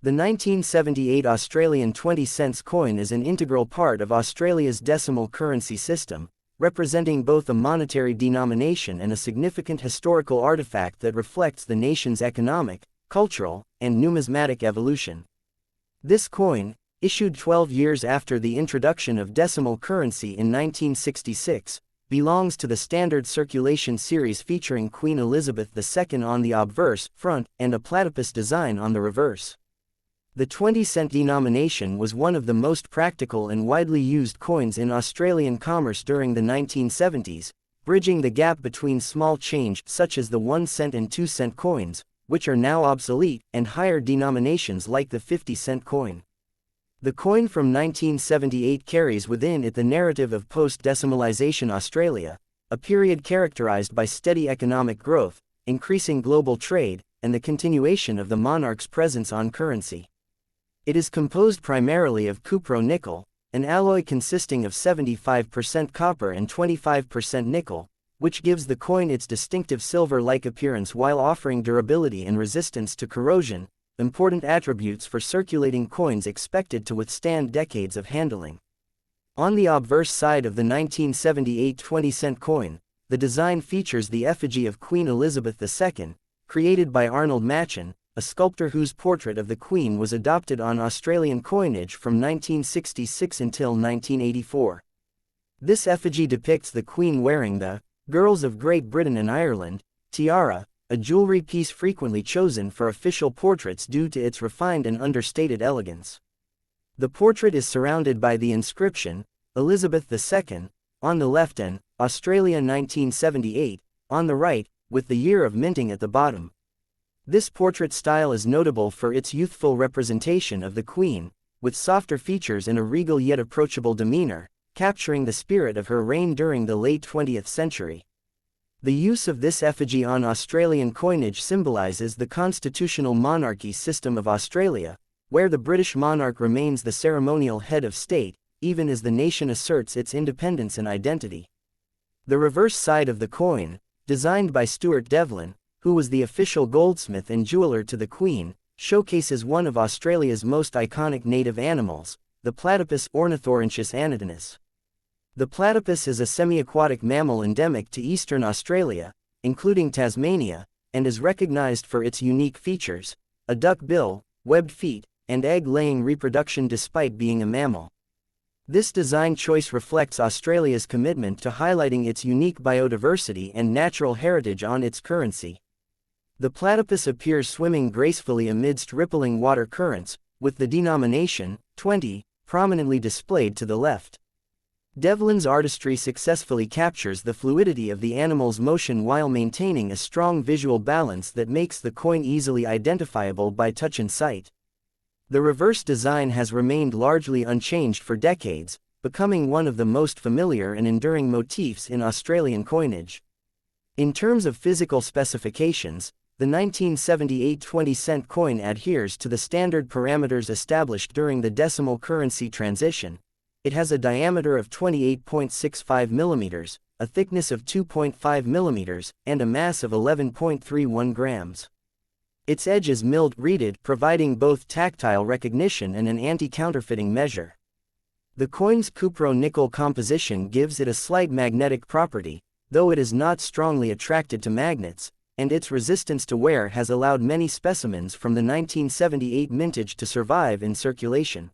The 1978 Australian 20 cents coin is an integral part of Australia's decimal currency system, representing both a monetary denomination and a significant historical artifact that reflects the nation's economic, cultural, and numismatic evolution. This coin, issued 12 years after the introduction of decimal currency in 1966, belongs to the standard circulation series featuring Queen Elizabeth II on the obverse front and a platypus design on the reverse. The 20-cent denomination was one of the most practical and widely used coins in Australian commerce during the 1970s, bridging the gap between small change such as the 1-cent and 2-cent coins, which are now obsolete, and higher denominations like the 50-cent coin. The coin from 1978 carries within it the narrative of post-decimalisation Australia, a period characterised by steady economic growth, increasing global trade, and the continuation of the monarch's presence on currency. It is composed primarily of Cupro-Nickel, an alloy consisting of 75% copper and 25% nickel, which gives the coin its distinctive silver-like appearance while offering durability and resistance to corrosion, important attributes for circulating coins expected to withstand decades of handling. On the obverse side of the 1978 20-cent coin, the design features the effigy of Queen Elizabeth II, created by Arnold Machin, a sculptor whose portrait of the Queen was adopted on Australian coinage from 1966 until 1984. This effigy depicts the Queen wearing the Girls of Great Britain and Ireland tiara, a jewelry piece frequently chosen for official portraits due to its refined and understated elegance. The portrait is surrounded by the inscription, Elizabeth II, on the left and Australia 1978, on the right, with the year of minting at the bottom. This portrait style is notable for its youthful representation of the Queen, with softer features and a regal yet approachable demeanor, capturing the spirit of her reign during the late 20th century. The use of this effigy on Australian coinage symbolizes the constitutional monarchy system of Australia, where the British monarch remains the ceremonial head of state, even as the nation asserts its independence and identity. The reverse side of the coin, designed by Stuart Devlin, who was the official goldsmith and jeweler to the Queen, showcases one of Australia's most iconic native animals, the platypus Ornithorhynchus anadinus. The platypus is a semi-aquatic mammal endemic to eastern Australia, including Tasmania, and is recognized for its unique features, a duck bill, webbed feet, and egg-laying reproduction despite being a mammal. This design choice reflects Australia's commitment to highlighting its unique biodiversity and natural heritage on its currency. The platypus appears swimming gracefully amidst rippling water currents, with the denomination, 20, prominently displayed to the left. Devlin's artistry successfully captures the fluidity of the animal's motion while maintaining a strong visual balance that makes the coin easily identifiable by touch and sight. The reverse design has remained largely unchanged for decades, becoming one of the most familiar and enduring motifs in Australian coinage. In terms of physical specifications, the 1978 20-cent coin adheres to the standard parameters established during the decimal currency transition. It has a diameter of 28.65 mm, a thickness of 2.5 mm, and a mass of 11.31 grams. Its edge is milled-reeded, providing both tactile recognition and an anti-counterfeiting measure. The coin's Cupro-Nickel composition gives it a slight magnetic property, though it is not strongly attracted to magnets, and its resistance to wear has allowed many specimens from the 1978 mintage to survive in circulation.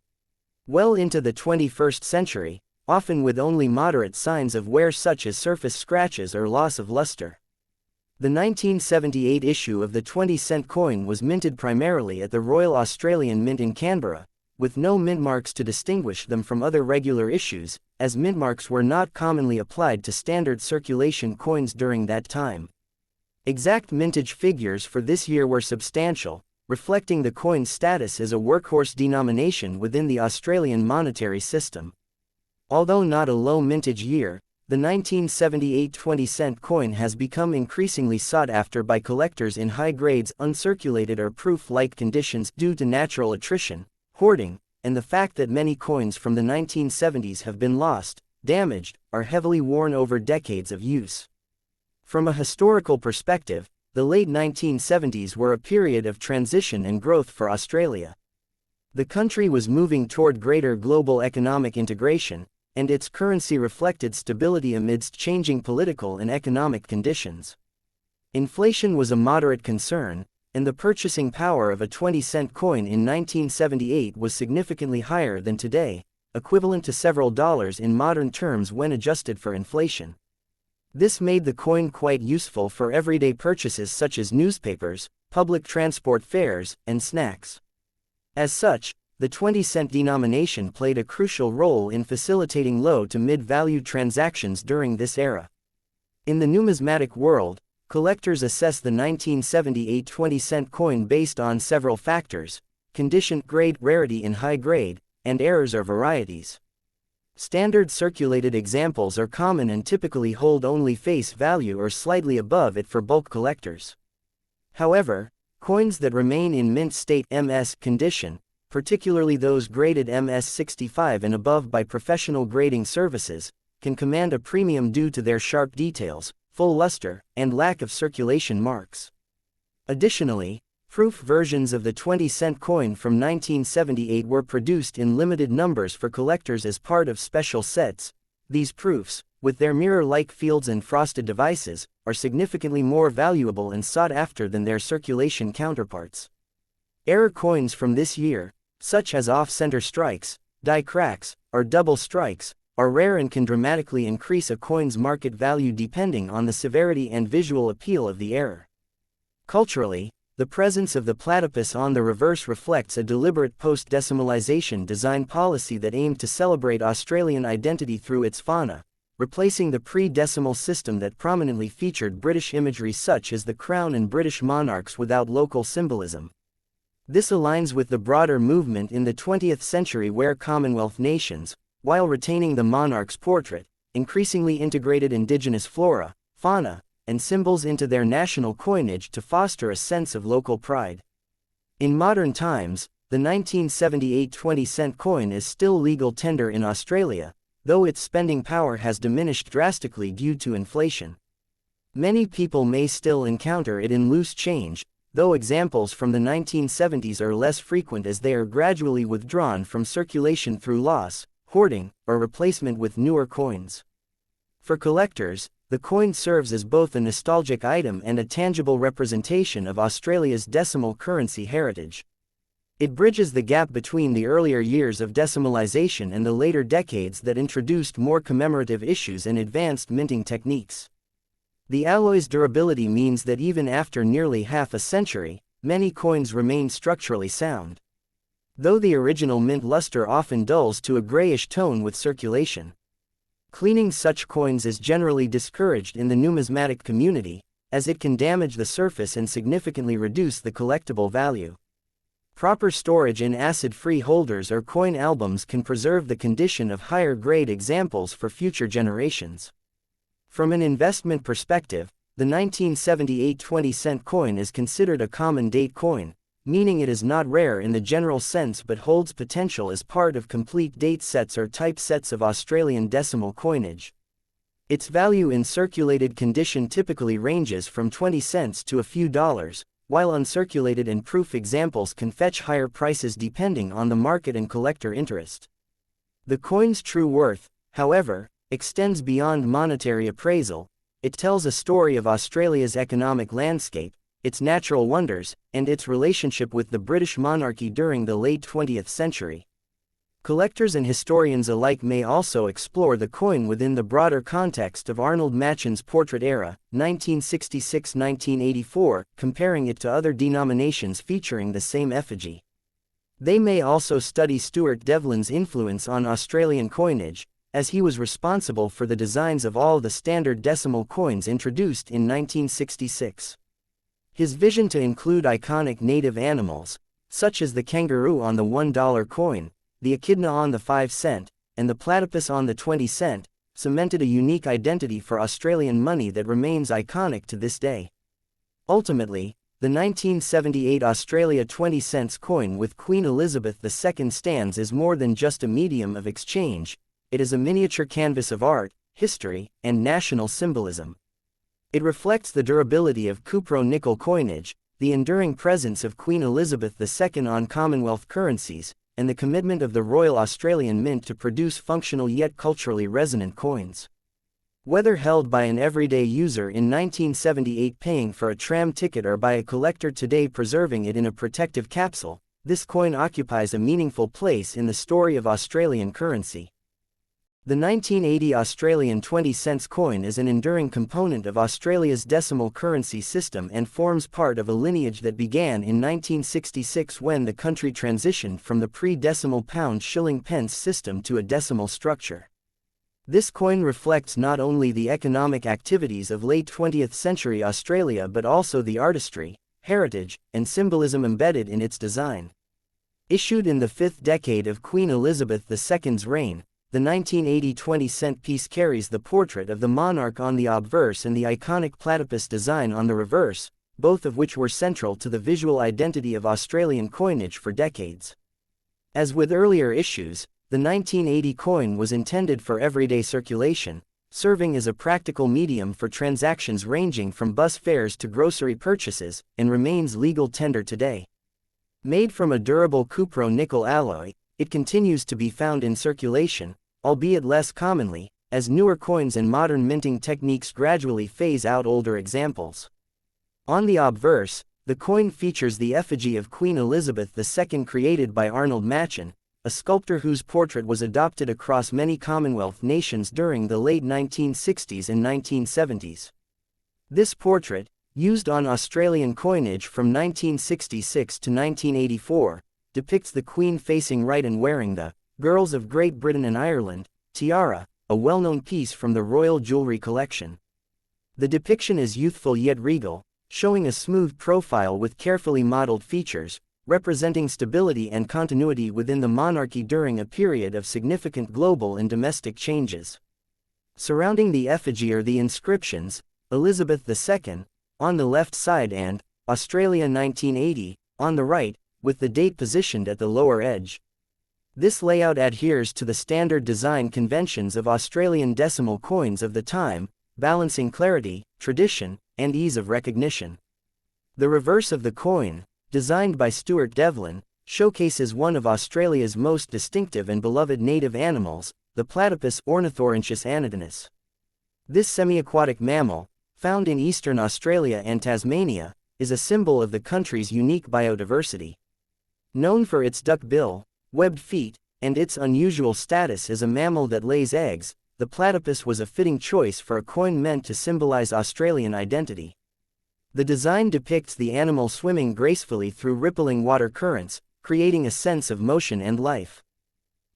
Well into the 21st century, often with only moderate signs of wear such as surface scratches or loss of luster. The 1978 issue of the 20-cent coin was minted primarily at the Royal Australian Mint in Canberra, with no mint marks to distinguish them from other regular issues, as mint marks were not commonly applied to standard circulation coins during that time. Exact mintage figures for this year were substantial, reflecting the coin's status as a workhorse denomination within the Australian monetary system. Although not a low mintage year, the 1978 20-cent coin has become increasingly sought after by collectors in high grades, uncirculated or proof-like conditions due to natural attrition, hoarding, and the fact that many coins from the 1970s have been lost, damaged, or heavily worn over decades of use. From a historical perspective, the late 1970s were a period of transition and growth for Australia. The country was moving toward greater global economic integration, and its currency reflected stability amidst changing political and economic conditions. Inflation was a moderate concern, and the purchasing power of a 20-cent coin in 1978 was significantly higher than today, equivalent to several dollars in modern terms when adjusted for inflation. This made the coin quite useful for everyday purchases such as newspapers, public transport fares, and snacks. As such, the 20-cent denomination played a crucial role in facilitating low to mid-value transactions during this era. In the numismatic world, collectors assess the 1978 20-cent coin based on several factors: condition, grade, rarity in high grade, and errors or varieties. Standard circulated examples are common and typically hold only face value or slightly above it for bulk collectors. However, coins that remain in mint state MS condition, particularly those graded MS65 and above by professional grading services, can command a premium due to their sharp details, full luster, and lack of circulation marks. Additionally, proof versions of the 20-cent coin from 1978 were produced in limited numbers for collectors as part of special sets. These proofs, with their mirror-like fields and frosted devices, are significantly more valuable and sought after than their circulation counterparts. Error coins from this year, such as off-center strikes, die cracks, or double strikes, are rare and can dramatically increase a coin's market value depending on the severity and visual appeal of the error. Culturally, the presence of the platypus on the reverse reflects a deliberate post-decimalization design policy that aimed to celebrate Australian identity through its fauna, replacing the pre-decimal system that prominently featured British imagery such as the crown and British monarchs without local symbolism. This aligns with the broader movement in the 20th century where Commonwealth nations, while retaining the monarch's portrait, increasingly integrated indigenous flora, fauna, and symbols into their national coinage to foster a sense of local pride. In modern times, the 1978 20-cent coin is still legal tender in Australia, though its spending power has diminished drastically due to inflation. Many people may still encounter it in loose change, though examples from the 1970s are less frequent as they are gradually withdrawn from circulation through loss, hoarding, or replacement with newer coins. For collectors, the coin serves as both a nostalgic item and a tangible representation of Australia's decimal currency heritage. It bridges the gap between the earlier years of decimalization and the later decades that introduced more commemorative issues and advanced minting techniques. The alloy's durability means that even after nearly half a century, many coins remain structurally sound. Though the original mint luster often dulls to a grayish tone with circulation. Cleaning such coins is generally discouraged in the numismatic community, as it can damage the surface and significantly reduce the collectible value. Proper storage in acid-free holders or coin albums can preserve the condition of higher-grade examples for future generations. From an investment perspective, the 1978 20-cent coin is considered a common date coin, meaning it is not rare in the general sense but holds potential as part of complete date sets or type sets of Australian decimal coinage. Its value in circulated condition typically ranges from 20 cents to a few dollars, while uncirculated and proof examples can fetch higher prices depending on the market and collector interest. The coin's true worth, however, extends beyond monetary appraisal. It tells a story of Australia's economic landscape, its natural wonders, and its relationship with the British monarchy during the late 20th century. Collectors and historians alike may also explore the coin within the broader context of Arnold Machin's portrait era, 1966-1984, comparing it to other denominations featuring the same effigy. They may also study Stuart Devlin's influence on Australian coinage, as he was responsible for the designs of all the standard decimal coins introduced in 1966. His vision to include iconic native animals, such as the kangaroo on the $1 coin, the echidna on the 5-cent, and the platypus on the 20-cent, cemented a unique identity for Australian money that remains iconic to this day. Ultimately, the 1978 Australia 20 cents coin with Queen Elizabeth II stands as more than just a medium of exchange. It is a miniature canvas of art, history, and national symbolism. It reflects the durability of Cupro-Nickel coinage, the enduring presence of Queen Elizabeth II on Commonwealth currencies, and the commitment of the Royal Australian Mint to produce functional yet culturally resonant coins. Whether held by an everyday user in 1978 paying for a tram ticket or by a collector today preserving it in a protective capsule, this coin occupies a meaningful place in the story of Australian currency. The 1980 Australian 20-cents coin is an enduring component of Australia's decimal currency system and forms part of a lineage that began in 1966 when the country transitioned from the pre-decimal pound shilling pence system to a decimal structure. This coin reflects not only the economic activities of late 20th century Australia but also the artistry, heritage, and symbolism embedded in its design. Issued in the fifth decade of Queen Elizabeth II's reign, the 1980 20-cent piece carries the portrait of the monarch on the obverse and the iconic platypus design on the reverse, both of which were central to the visual identity of Australian coinage for decades. As with earlier issues, the 1980 coin was intended for everyday circulation, serving as a practical medium for transactions ranging from bus fares to grocery purchases, and remains legal tender today. Made from a durable Cupro-Nickel alloy, it continues to be found in circulation, albeit less commonly, as newer coins and modern minting techniques gradually phase out older examples. On the obverse, the coin features the effigy of Queen Elizabeth II created by Arnold Machin, a sculptor whose portrait was adopted across many Commonwealth nations during the late 1960s and 1970s. This portrait, used on Australian coinage from 1966 to 1984, depicts the Queen facing right and wearing the Girls of Great Britain and Ireland tiara, a well-known piece from the Royal Jewellery Collection. The depiction is youthful yet regal, showing a smooth profile with carefully modeled features, representing stability and continuity within the monarchy during a period of significant global and domestic changes. Surrounding the effigy are the inscriptions, Elizabeth II, on the left side and Australia 1980, on the right, with the date positioned at the lower edge. This layout adheres to the standard design conventions of Australian decimal coins of the time, balancing clarity, tradition, and ease of recognition. The reverse of the coin, designed by Stuart Devlin, showcases one of Australia's most distinctive and beloved native animals, the Platypus ornithorhynchus anodynus. This semi-aquatic mammal, found in eastern Australia and Tasmania, is a symbol of the country's unique biodiversity. Known for its duck bill, webbed feet, and its unusual status as a mammal that lays eggs, the platypus was a fitting choice for a coin meant to symbolize Australian identity. The design depicts the animal swimming gracefully through rippling water currents, creating a sense of motion and life.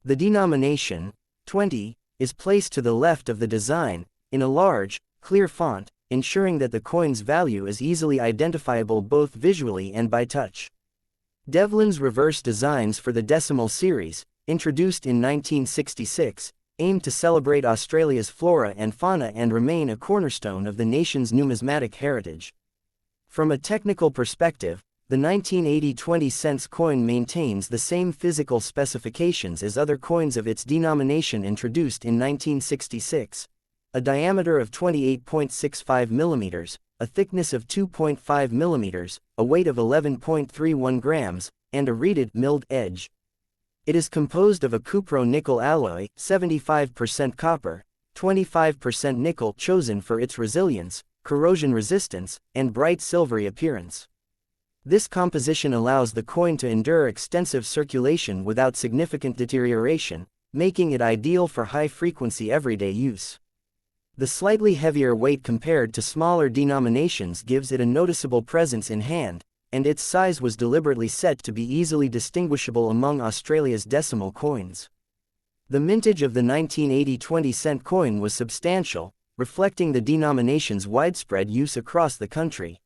The denomination, 20, is placed to the left of the design, in a large, clear font, ensuring that the coin's value is easily identifiable both visually and by touch. Devlin's reverse designs for the decimal series, introduced in 1966, aim to celebrate Australia's flora and fauna and remain a cornerstone of the nation's numismatic heritage. From a technical perspective, the 1980 20-cents coin maintains the same physical specifications as other coins of its denomination introduced in 1966. A diameter of 28.65 mm, a thickness of 2.5 mm, a weight of 11.31 grams, and a reeded milled edge. It is composed of a Cupro-Nickel alloy, 75% copper, 25% nickel, chosen for its resilience, corrosion resistance, and bright silvery appearance. This composition allows the coin to endure extensive circulation without significant deterioration, making it ideal for high-frequency everyday use. The slightly heavier weight compared to smaller denominations gives it a noticeable presence in hand, and its size was deliberately set to be easily distinguishable among Australia's decimal coins. The mintage of the 1980 20-cent coin was substantial, reflecting the denomination's widespread use across the country.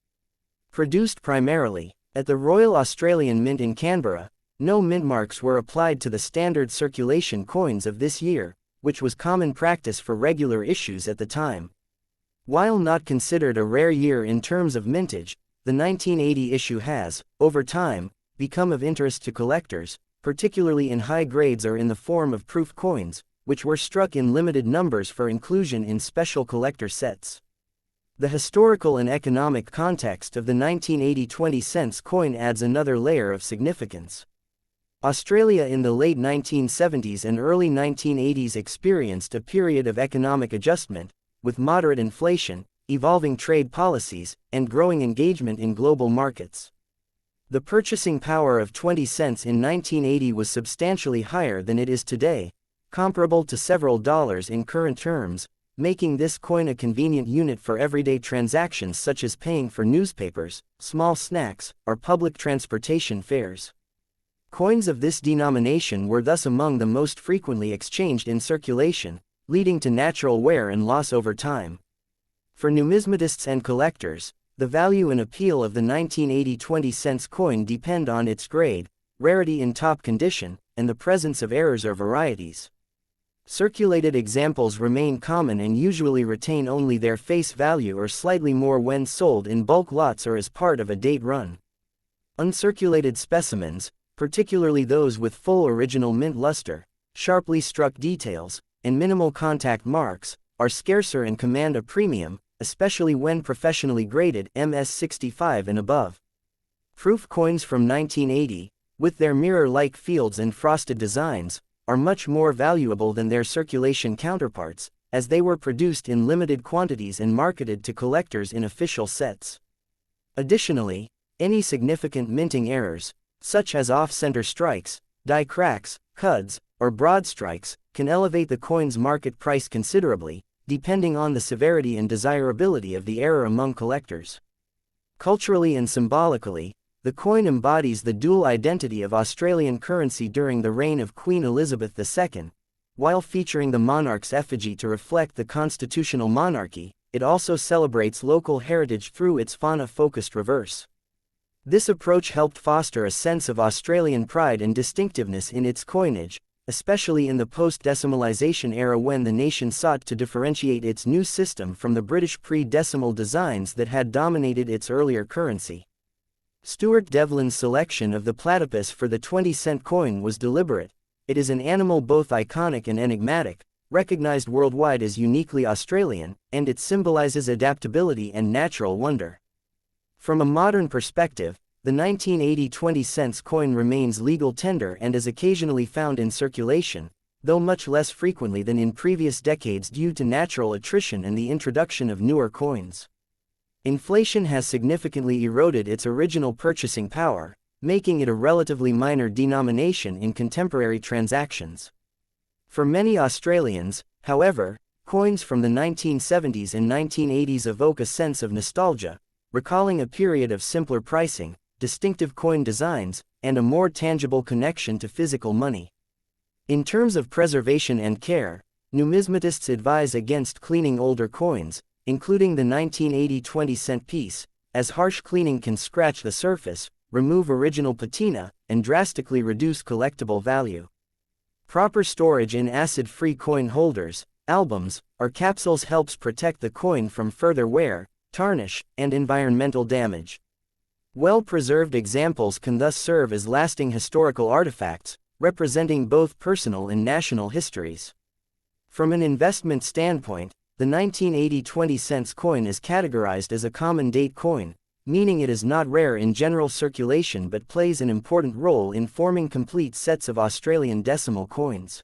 Produced primarily at the Royal Australian Mint in Canberra, no mint marks were applied to the standard circulation coins of this year, which was common practice for regular issues at the time. While not considered a rare year in terms of mintage, the 1980 issue has, over time, become of interest to collectors, particularly in high grades or in the form of proof coins, which were struck in limited numbers for inclusion in special collector sets. The historical and economic context of the 1980 20-cents coin adds another layer of significance. Australia in the late 1970s and early 1980s experienced a period of economic adjustment, with moderate inflation, evolving trade policies, and growing engagement in global markets. The purchasing power of 20 cents in 1980 was substantially higher than it is today, comparable to several dollars in current terms, making this coin a convenient unit for everyday transactions such as paying for newspapers, small snacks, or public transportation fares. Coins of this denomination were thus among the most frequently exchanged in circulation, leading to natural wear and loss over time. For numismatists and collectors, the value and appeal of the 1980 20 cents coin depend on its grade, rarity in top condition, and the presence of errors or varieties. Circulated examples remain common and usually retain only their face value or slightly more when sold in bulk lots or as part of a date run. Uncirculated specimens, particularly those with full original mint luster, sharply struck details, and minimal contact marks, are scarcer and command a premium, especially when professionally graded MS65 and above. Proof coins from 1980, with their mirror-like fields and frosted designs, are much more valuable than their circulation counterparts, as they were produced in limited quantities and marketed to collectors in official sets. Additionally, any significant minting errors, such as off-center strikes, die cracks, cuds, or broad strikes, can elevate the coin's market price considerably, depending on the severity and desirability of the error among collectors. Culturally and symbolically, the coin embodies the dual identity of Australian currency during the reign of Queen Elizabeth II. While featuring the monarch's effigy to reflect the constitutional monarchy, it also celebrates local heritage through its fauna-focused reverse. This approach helped foster a sense of Australian pride and distinctiveness in its coinage, especially in the post-decimalisation era when the nation sought to differentiate its new system from the British pre-decimal designs that had dominated its earlier currency. Stuart Devlin's selection of the platypus for the 20-cent coin was deliberate. It is an animal both iconic and enigmatic, recognized worldwide as uniquely Australian, and it symbolizes adaptability and natural wonder. From a modern perspective, the 1980 20 cents coin remains legal tender and is occasionally found in circulation, though much less frequently than in previous decades due to natural attrition and the introduction of newer coins. Inflation has significantly eroded its original purchasing power, making it a relatively minor denomination in contemporary transactions. For many Australians, however, coins from the 1970s and 1980s evoke a sense of nostalgia, recalling a period of simpler pricing, distinctive coin designs, and a more tangible connection to physical money. In terms of preservation and care, numismatists advise against cleaning older coins, including the 1980 20-cent piece, as harsh cleaning can scratch the surface, remove original patina, and drastically reduce collectible value. Proper storage in acid-free coin holders, albums, or capsules helps protect the coin from further wear, tarnish, and environmental damage. Well-preserved examples can thus serve as lasting historical artifacts, representing both personal and national histories. From an investment standpoint, the 1980 20 cents coin is categorized as a common date coin, meaning it is not rare in general circulation but plays an important role in forming complete sets of Australian decimal coins.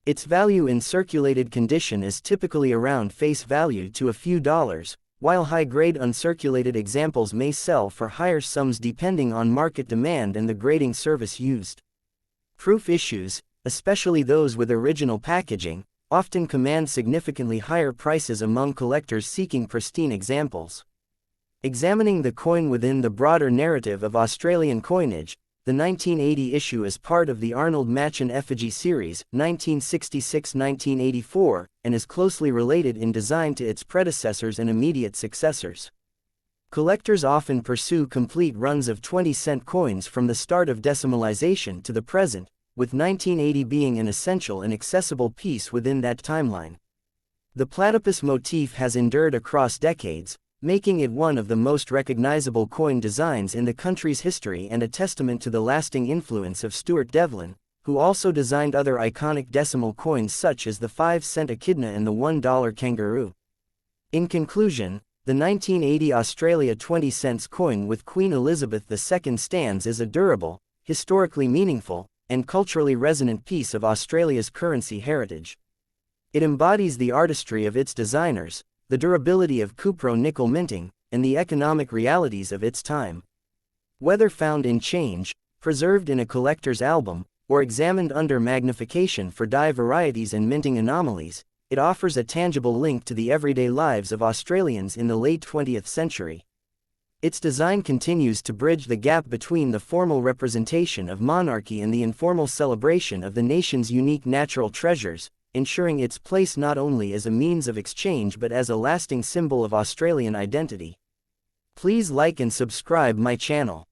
Its value in circulated condition is typically around face value to a few dollars, while high-grade uncirculated examples may sell for higher sums depending on market demand and the grading service used. Proof issues, especially those with original packaging, often command significantly higher prices among collectors seeking pristine examples. Examining the coin within the broader narrative of Australian coinage, the 1980 issue is part of the Arnold Machin effigy series, 1966-1984, and is closely related in design to its predecessors and immediate successors. Collectors often pursue complete runs of 20-cent coins from the start of decimalization to the present, with 1980 being an essential and accessible piece within that timeline. The platypus motif has endured across decades, making it one of the most recognizable coin designs in the country's history and a testament to the lasting influence of Stuart Devlin, who also designed other iconic decimal coins such as the 5-cent echidna and the $1 kangaroo. In conclusion, the 1980 Australia 20 cents coin with Queen Elizabeth II stands as a durable, historically meaningful, and culturally resonant piece of Australia's currency heritage. It embodies the artistry of its designers, the durability of Cupro-Nickel minting, and the economic realities of its time. Whether found in change, preserved in a collector's album, or examined under magnification for dye varieties and minting anomalies, it offers a tangible link to the everyday lives of Australians in the late 20th century. Its design continues to bridge the gap between the formal representation of monarchy and the informal celebration of the nation's unique natural treasures, ensuring its place not only as a means of exchange but as a lasting symbol of Australian identity. Please like and subscribe my channel.